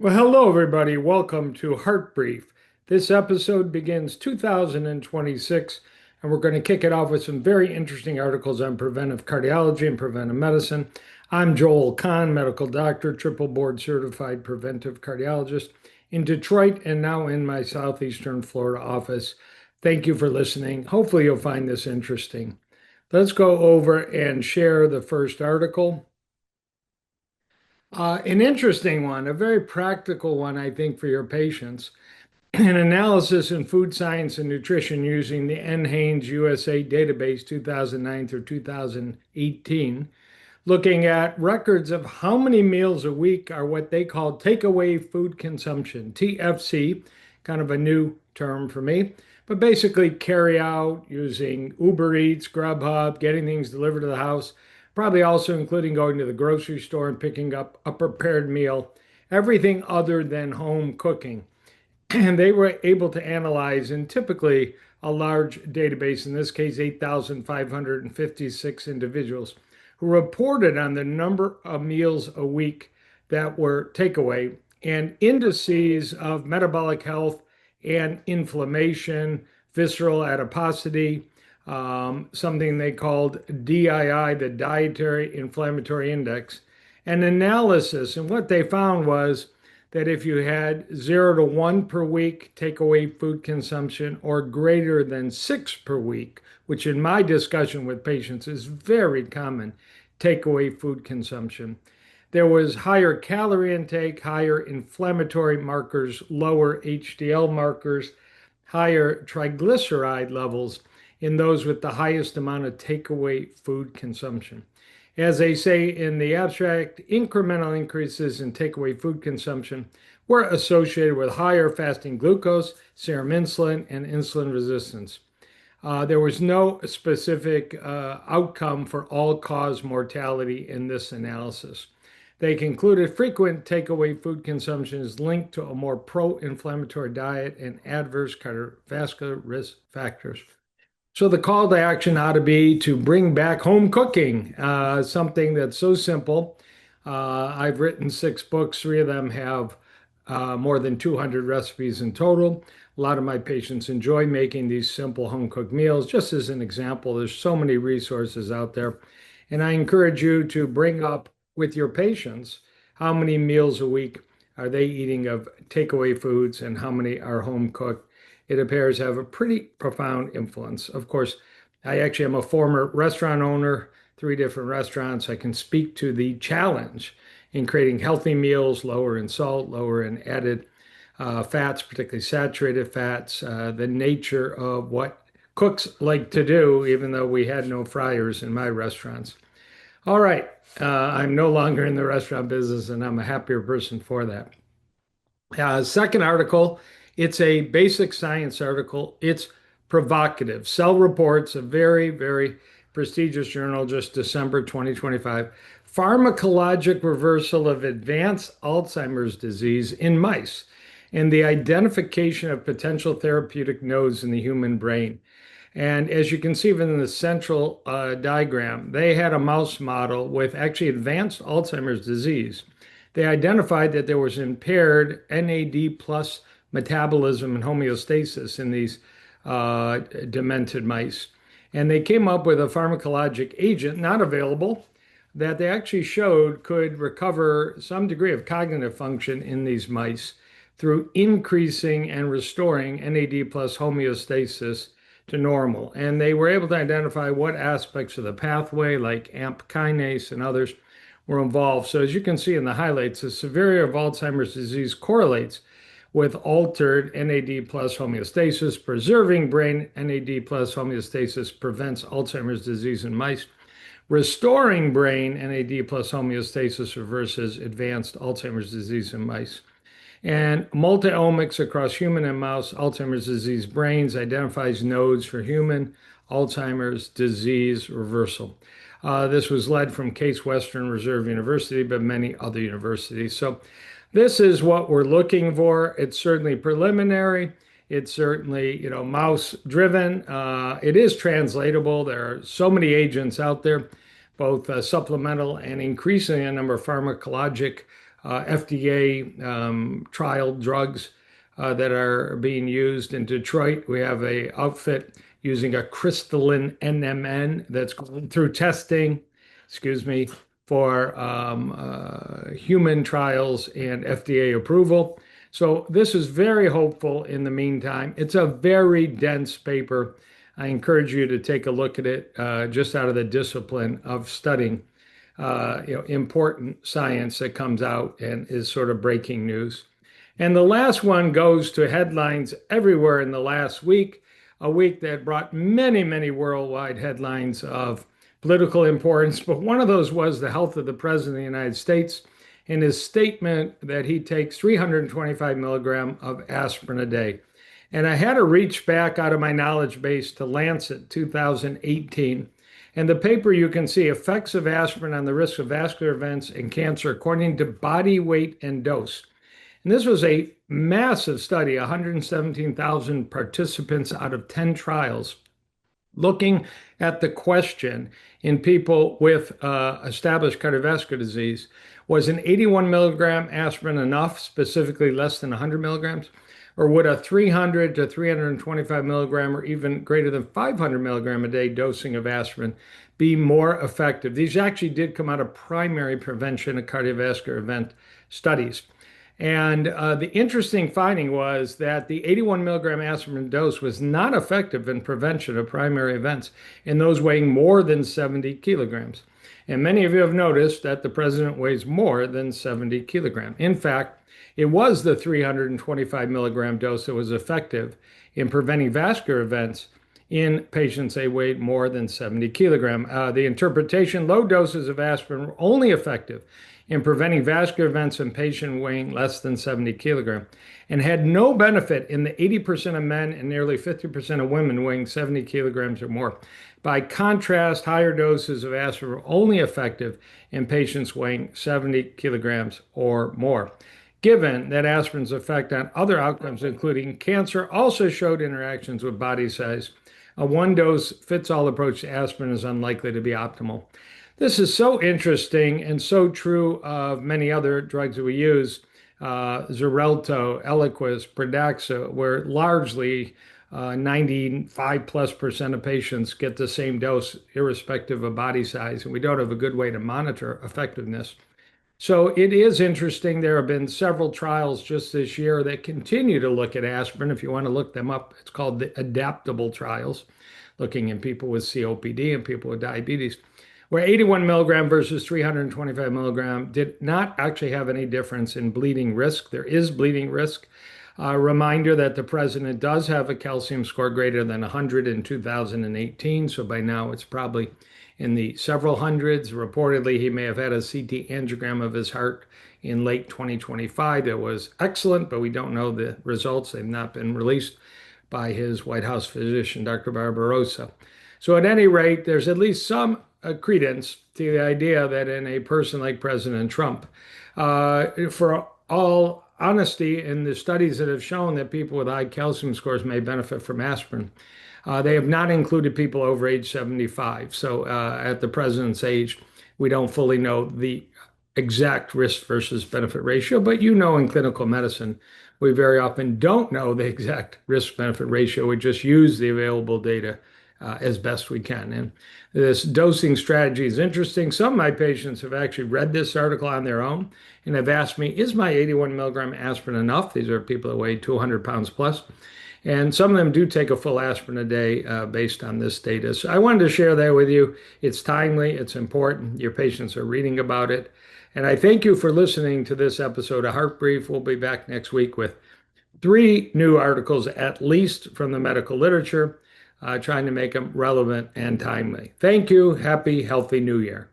Well, hello, everybody. Welcome to HeartBrief. This episode begins 2026, and we're going to kick it off with some very interesting articles on preventive cardiology and preventive medicine. I'm Joel Kahn, medical doctor, triple board certified preventive cardiologist in Detroit and now in my southeastern Florida office. Thank you for listening. Hopefully, you'll find this interesting. Let's go over and share the first article. An interesting one, a very practical one, I think, for your patients. An analysis in food science and nutrition using the NHANES USA database 2009 through 2018, looking at records of how many meals a week are what they call takeaway food consumption, TFC, kind of a new term for me, but basically carry out using Uber Eats, Grubhub, getting things delivered to the house, probably also including going to the grocery store and picking up a prepared meal, everything other than home cooking. And they were able to analyze in typically a large database, in this case, 8,556 individuals who reported on the number of meals a week that were takeaway and indices of metabolic health and inflammation, visceral adiposity, something they called DII, the Dietary Inflammatory Index, an analysis. And what they found was that if you had 0 to 1 per week takeaway food consumption or greater than 6 per week, which in my discussion with patients is very common, takeaway food consumption, there was higher calorie intake, higher inflammatory markers, lower HDL markers, higher triglyceride levels in those with the highest amount of takeaway food consumption. As they say in the abstract, incremental increases in takeaway food consumption were associated with higher fasting glucose, serum insulin, and insulin resistance. There was no specific outcome for all-cause mortality in this analysis. They concluded frequent takeaway food consumption is linked to a more pro-inflammatory diet and adverse cardiovascular risk factors. So the call to action ought to be to bring back home cooking, something that's so simple. I've written 6 books. 3 of them have more than 200 recipes in total. A lot of my patients enjoy making these simple home cooked meals. Just as an example, there's so many resources out there. And I encourage you to bring up with your patients how many meals a week are they eating of takeaway foods and how many are home cooked. It appears to have a pretty profound influence. Of course, I actually am a former restaurant owner, 3 different restaurants. I can speak to the challenge in creating healthy meals, lower in salt, lower in added fats, particularly saturated fats, the nature of what cooks like to do, even though we had no fryers in my restaurants. All right, I'm no longer in the restaurant business, and I'm a happier person for that. Second article, it's a basic science article. It's provocative. Cell Reports, a very, very prestigious journal, just December 2025. Pharmacologic reversal of advanced Alzheimer's disease in mice and the identification of potential therapeutic nodes in the human brain. And as you can see in the central diagram, they had a mouse model with actually advanced Alzheimer's disease. They identified that there was impaired NAD plus metabolism and homeostasis in these demented mice. And they came up with a pharmacologic agent, not available, that they actually showed could recover some degree of cognitive function in these mice through increasing and restoring NAD plus homeostasis to normal. And they were able to identify what aspects of the pathway, like AMP kinase and others, were involved. So as you can see in the highlights, the severity of Alzheimer's disease correlates with altered NAD plus homeostasis. Preserving brain NAD plus homeostasis prevents Alzheimer's disease in mice. Restoring brain NAD plus homeostasis reverses advanced Alzheimer's disease in mice. And multi-omics across human and mouse Alzheimer's disease brains identifies nodes for human Alzheimer's disease reversal. This was led from Case Western Reserve University, but many other universities. So this is what we're looking for. It's certainly preliminary. It's certainly, mouse driven. It is translatable. There are so many agents out there, both supplemental and increasing a number of pharmacologic FDA trial drugs that are being used. In Detroit, we have a outfit using a crystalline NMN that's going through testing, excuse me, for human trials and FDA approval. So this is very hopeful in the meantime. It's a very dense paper. I encourage you to take a look at it just out of the discipline of studying important science that comes out and is sort of breaking news. And the last one goes to headlines everywhere in the last week, a week that brought many, many worldwide headlines of political importance. But one of those was the health of the President of the United States and his statement that he takes 325 milligram of aspirin a day. And I had to reach back out of my knowledge base to Lancet 2018. And the paper, you can see effects of aspirin on the risk of vascular events and cancer according to body weight and dose. And this was a massive study, 117,000 participants out of 10 trials, looking at the question in people with established cardiovascular disease, was an 81 milligram aspirin enough, specifically less than 100 milligrams? Or would a 300 to 325 milligram or even greater than 500 milligram a day dosing of aspirin be more effective? These actually did come out of primary prevention of cardiovascular event studies. And the interesting finding was that the 81 milligram aspirin dose was not effective in prevention of primary events in those weighing more than 70 kilograms. And many of you have noticed that the president weighs more than 70 kilograms. In fact, it was the 325 milligram dose that was effective in preventing vascular events in patients that weighed more than 70 kilograms. The interpretation, low doses of aspirin were only effective in preventing vascular events in patients weighing less than 70 kilograms and had no benefit in the 80% of men and nearly 50% of women weighing 70 kilograms or more. By contrast, higher doses of aspirin were only effective in patients weighing 70 kilograms or more. Given that aspirin's effect on other outcomes, including cancer, also showed interactions with body size, a one-dose-fits-all approach to aspirin is unlikely to be optimal. This is so interesting and so true of many other drugs that we use, Xarelto, Eliquis, Pradaxa, where largely 95+% of patients get the same dose irrespective of body size, and we don't have a good way to monitor effectiveness. So it is interesting. There have been several trials just this year that continue to look at aspirin. If you want to look them up, it's called the adaptable trials, looking in people with COPD and people with diabetes, where 81 milligram versus 325 milligram did not actually have any difference in bleeding risk. There is bleeding risk. A reminder that the president does have a calcium score greater than 100 in 2018, so by now it's probably in the several hundreds. Reportedly, he may have had a CT angiogram of his heart in late 2025 that was excellent, but we don't know the results. They've not been released by his White House physician, Dr. Barbarossa. So at any rate, there's at least some credence to the idea that in a person like President Trump, for all honesty, in the studies that have shown that people with high calcium scores may benefit from aspirin, they have not included people over age 75. So at the president's age, we don't fully know the exact risk versus benefit ratio, but in clinical medicine, we very often don't know the exact risk benefit ratio. We just use the available data as best we can. And this dosing strategy is interesting. Some of my patients have actually read this article on their own and have asked me, is my 81 milligram aspirin enough? These are people that weigh 200 pounds plus. And some of them do take a full aspirin a day based on this data. So I wanted to share that with you. It's timely, it's important. Your patients are reading about it. And I thank you for listening to this episode of HeartBrief. We'll be back next week with 3 new articles, at least from the medical literature, trying to make them relevant and timely. Thank you. Happy, healthy New Year.